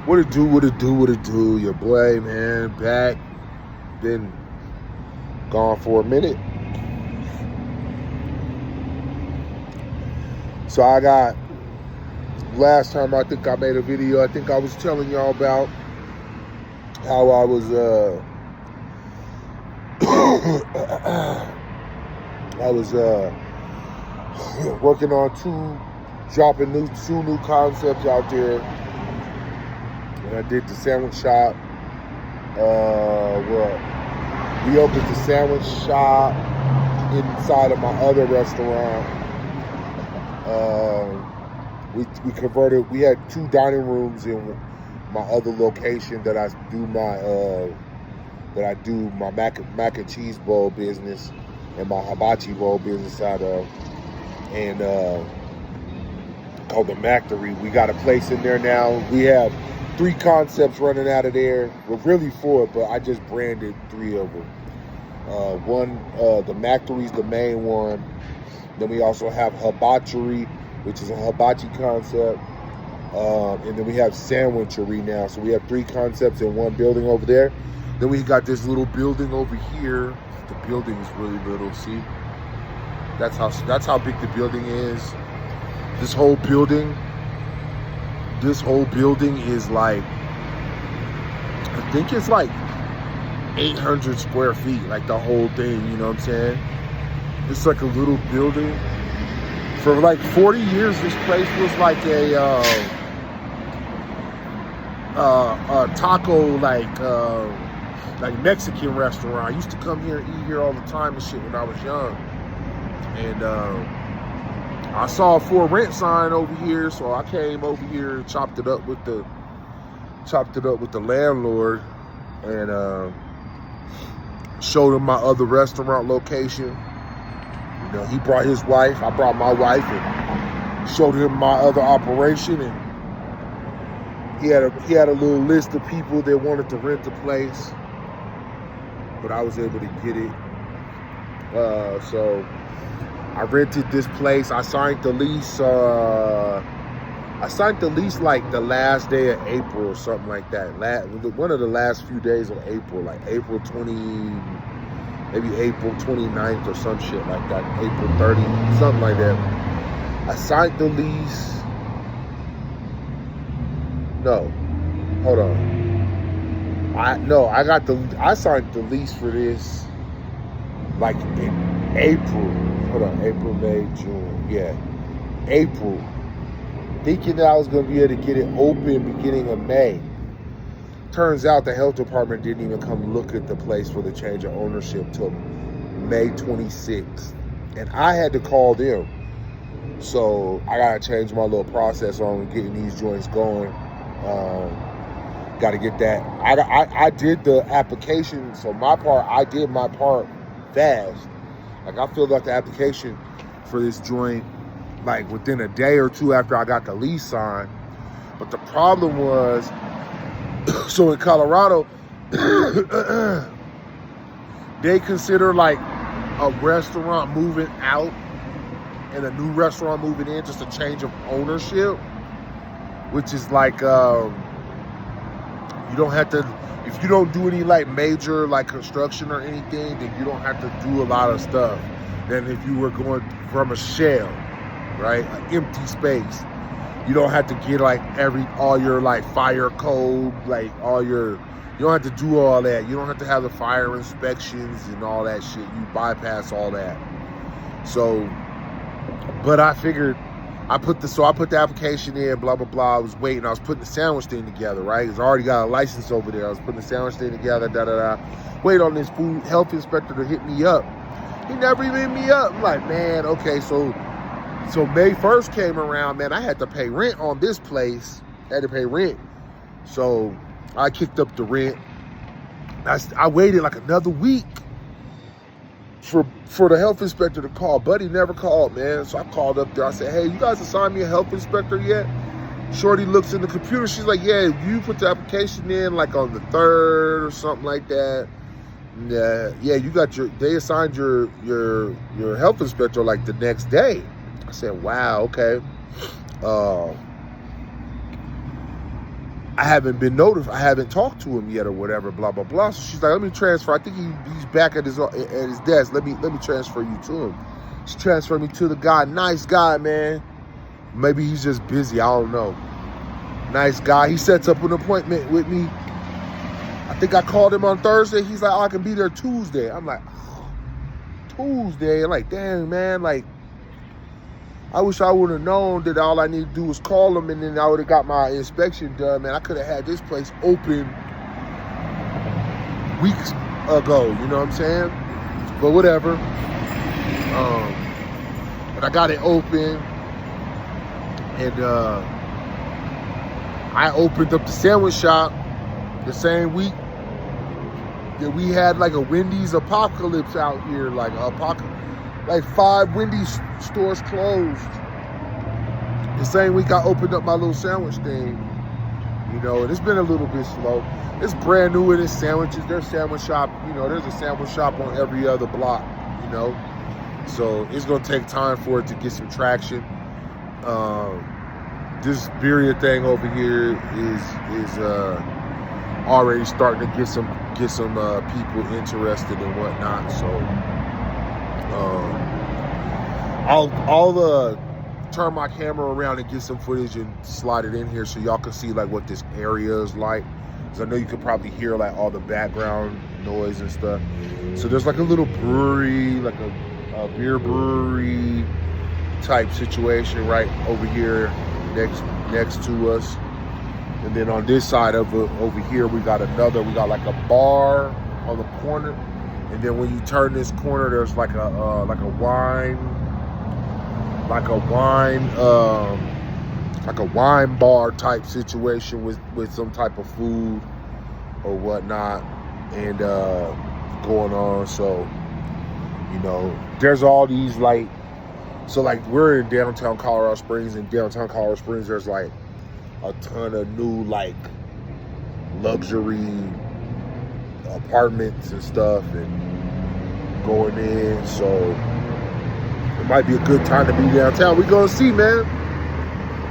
What it do? Your boy, man, back. Been gone for a minute. So I got, last time I think I made a video, I think I was telling y'all about how I was, working on dropping two new concepts out there. And I did the sandwich shop. We opened the sandwich shop inside of my other restaurant. We converted. We had 2 dining rooms in my other location that I do my mac and cheese bowl business and my hibachi bowl business out of, and called the Mactory. We got a place in there now. We have 3 concepts running out of there. Well, really 4, but I just branded 3 of them. One, the Mactory's the main one. Then we also have Hibachi, which is a hibachi concept. And then we have Sandwichary now. So we have 3 concepts in one building over there. Then we got this little building over here. The building is really little, see? That's how big the building is. This whole building is like, I think it's like 800 square feet, like the whole thing, you know what I'm saying? It's like a little building. For like 40 years, this place was like a taco, like Mexican restaurant. I used to come here and eat here all the time and shit when I was young. And I saw a for rent sign over here, so I came over here and chopped it up with the landlord, and showed him my other restaurant location. You know, he brought his wife, I brought my wife, and showed him my other operation, and he had a little list of people that wanted to rent the place, but I was able to get it. So I rented this place. I signed the lease. Like the last day of April or something like that. One of the last few days of April, like April 29th or some shit like that. April 30, something like that. I signed the lease. No, hold on. I signed the lease for this like in April. Hold on, April, May, June. Yeah, April. Thinking that I was going to be able to get it open beginning of May. Turns out the health department didn't even come look at the place for the change of ownership till May 26th. And I had to call them. So I got to change my little process on getting these joints going. Got to get that. I did the application. So I did my part fast. Like I filled out the application for this joint like within a day or 2 after I got the lease signed. But the problem was, so in Colorado, they consider like a restaurant moving out and a new restaurant moving in just a change of ownership, which is like, you don't have to, if you don't do any like major like construction or anything, then you don't have to do a lot of stuff than if you were going from a shell, right? An empty space. You don't have to get like all your like fire code, like you don't have to do all that. You don't have to have the fire inspections and all that shit. You bypass all that. So, but I figured, I put the application in, blah, blah, blah. I was waiting. I was putting the sandwich thing together, right? Because I already got a license over there. I was putting the sandwich thing together, Wait on this food health inspector to hit me up. He never even hit me up. I'm like, man, okay, so May 1st came around, man, I had to pay rent on this place. I had to pay rent. So I kicked up the rent. I waited like another week for the health inspector to call. Buddy never called, man. So I called up there. I said, hey, you guys assigned me a health inspector yet? Shorty looks in the computer. She's like, yeah, you put the application in like on the 3rd or something like that. Yeah, you got they assigned your health inspector like the next day. I said, wow, okay. I haven't been notified. I haven't talked to him yet or whatever, blah, blah, blah. So she's like, let me transfer. I think he's back at his desk. Let me transfer you to him. She transferred me to the guy. Nice guy, man. Maybe he's just busy. I don't know. Nice guy. He sets up an appointment with me. I think I called him on Thursday. He's like, oh, I can be there Tuesday. I'm like, oh, Tuesday? I'm like, dang, man. Like, I wish I would have known that all I need to do was call him and then I would have got my inspection done, man. I could have had this place open weeks ago, you know what I'm saying? But whatever. But I got it open, and I opened up the sandwich shop the same week that we had like a Wendy's apocalypse out here, like 5 Wendy's stores closed. The same week I opened up my little sandwich thing, you know, and it's been a little bit slow. It's brand new in its sandwiches. There's sandwich shop, you know, there's a sandwich shop on every other block, you know. So it's gonna take time for it to get some traction. This Birria thing over here is already starting to get some people interested and whatnot. So I'll turn my camera around and get some footage and slide it in here so y'all can see like what this area is like. Because I know you could probably hear like all the background noise and stuff. So there's like a little brewery, like a beer brewery type situation right over here next to us. And then on this side of it, over here, we got like a bar on the corner. And then when you turn this corner, there's like a wine bar type situation with some type of food or whatnot and going on. So, you know, there's all these like, so like we're in downtown Colorado Springs. In downtown Colorado Springs, there's like a ton of new like luxury apartments and stuff and going in. So it might be a good time to be downtown. We're gonna see, man.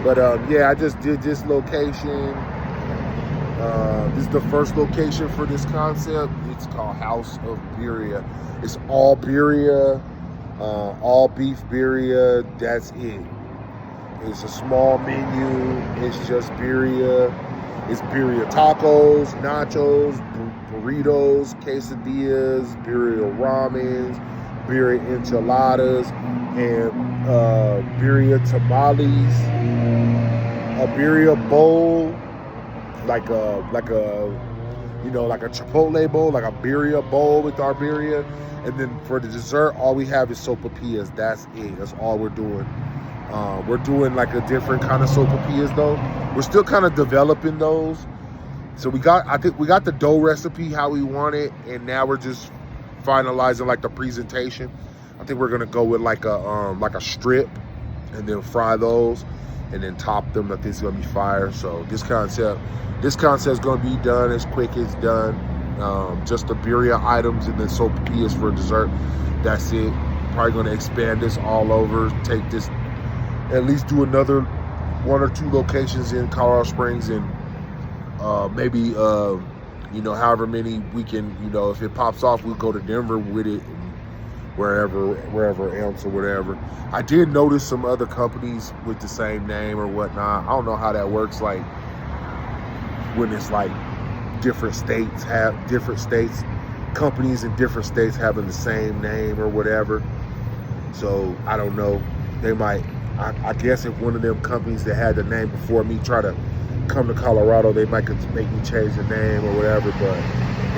But yeah, I just did this location. This is the first location for this concept. It's called House of Birria. It's all Birria, all beef Birria. That's it. It's a small menu. It's just Birria. It's Birria tacos, nachos, burritos, quesadillas, Birria ramens, Birria enchiladas, and Birria tamales. A Birria bowl, like a Chipotle bowl, like a Birria bowl with our Birria. And then for the dessert, all we have is sopapillas. That's it. That's all we're doing. We're doing like a different kind of sopapillas though. We're still kind of developing those. So I think we got the dough recipe how we want it, and now we're just finalizing like the presentation. I think we're gonna go with like a strip, and then fry those, and then top them. I think it's gonna be fire. So this concept is gonna be done as quick as done. Just the Birria items and then sopapillas for dessert. That's it. Probably gonna expand this all over. Take this, at least do another 1 or 2 locations in Colorado Springs, and maybe you know, however many we can, you know, if it pops off, we'll go to Denver with it, and wherever else or whatever. I did notice some other companies with the same name or whatnot. I don't know how that works, like when it's like companies in different states having the same name or whatever. So I don't know. They might, I guess if one of them companies that had the name before me try to come to Colorado, they might make me change the name or whatever, but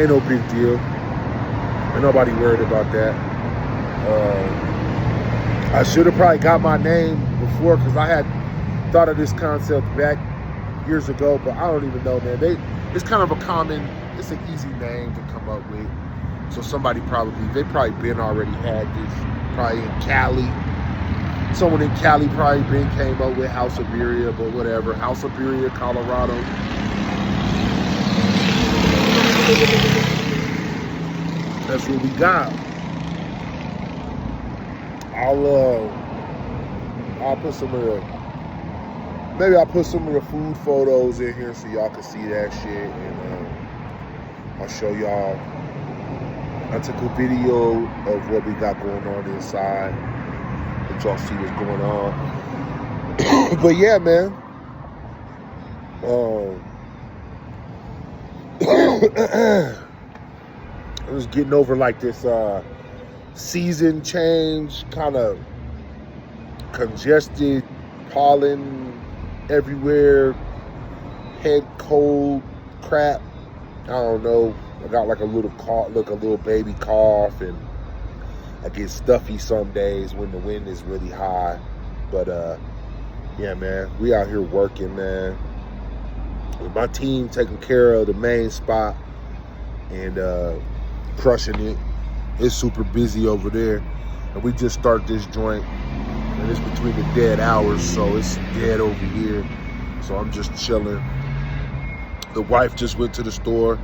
ain't no big deal. Ain't nobody worried about that. I should have probably got my name before, because I had thought of this concept back years ago, but I don't even know, man. It's kind of it's an easy name to come up with. So they probably been already had this, probably in Cali. Someone in Cali probably came up with House of Birria, but whatever. House of Birria, Colorado. That's what we got. I'll put some of maybe I'll put some of the food photos in here so y'all can see that shit, and I'll show y'all. I took a video of what we got going on inside, let y'all see what's going on. But yeah, man. I was getting over like this season change, kind of congested, pollen everywhere, head cold, crap. I don't know. I got like a little cough, like a little baby cough, and I get stuffy some days when the wind is really high. But yeah, man, we out here working, man. With my team taking care of the main spot and crushing it. It's super busy over there, and we just start this joint, and it's between the dead hours, so it's dead over here. So I'm just chilling. The wife just went to the store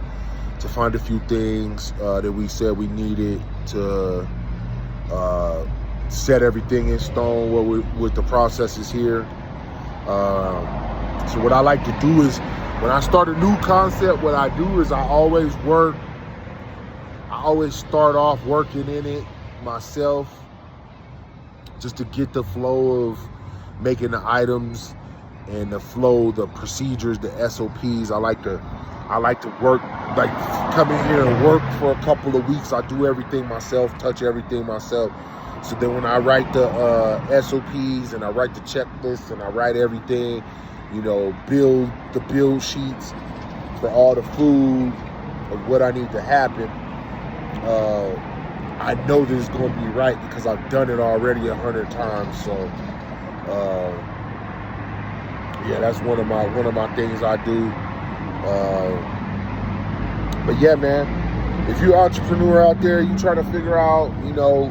to find a few things that we said we needed to set everything in stone with the processes here. So what I like to do is, when I start a new concept, what I do is I always start off working in it myself, just to get the flow of making the items and the flow, the procedures, the SOPs. I like to work, like come in here and work for a couple of weeks. I do everything myself, touch everything myself. So then when I write the SOPs and I write the checklists and I write everything, you know, build the build sheets for all the food of what I need to happen, I know that it's going to be right because I've done it already 100 times. So yeah, that's one of my things I do. But yeah, man, if you're an entrepreneur out there, you trying to figure out, you know,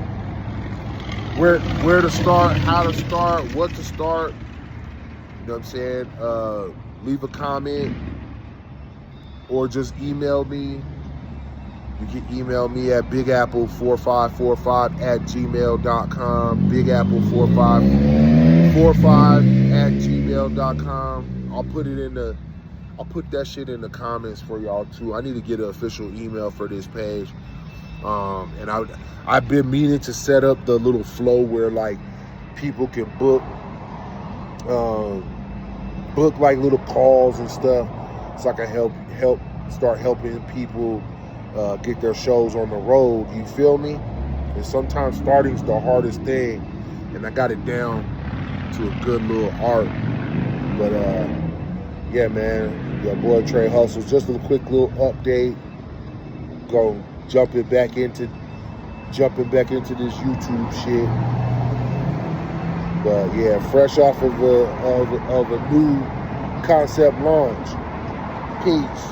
where to start, how to start, what to start, you know what I'm saying? Leave a comment or just email me. You can email me at bigapple4545@gmail.com, bigapple4545@gmail.com. I'll put that shit in the comments for y'all too. I need to get an official email for this page. And I've been meaning to set up the little flow where like people can book like little calls and stuff, so I can start helping people get their shows on the road. You feel me? And sometimes starting's the hardest thing, and I got it down to a good little art. But yeah, man, your boy Trey Hustles. Just a quick little update. Jumping back into this YouTube shit. But yeah, fresh off of a new concept launch. Peace.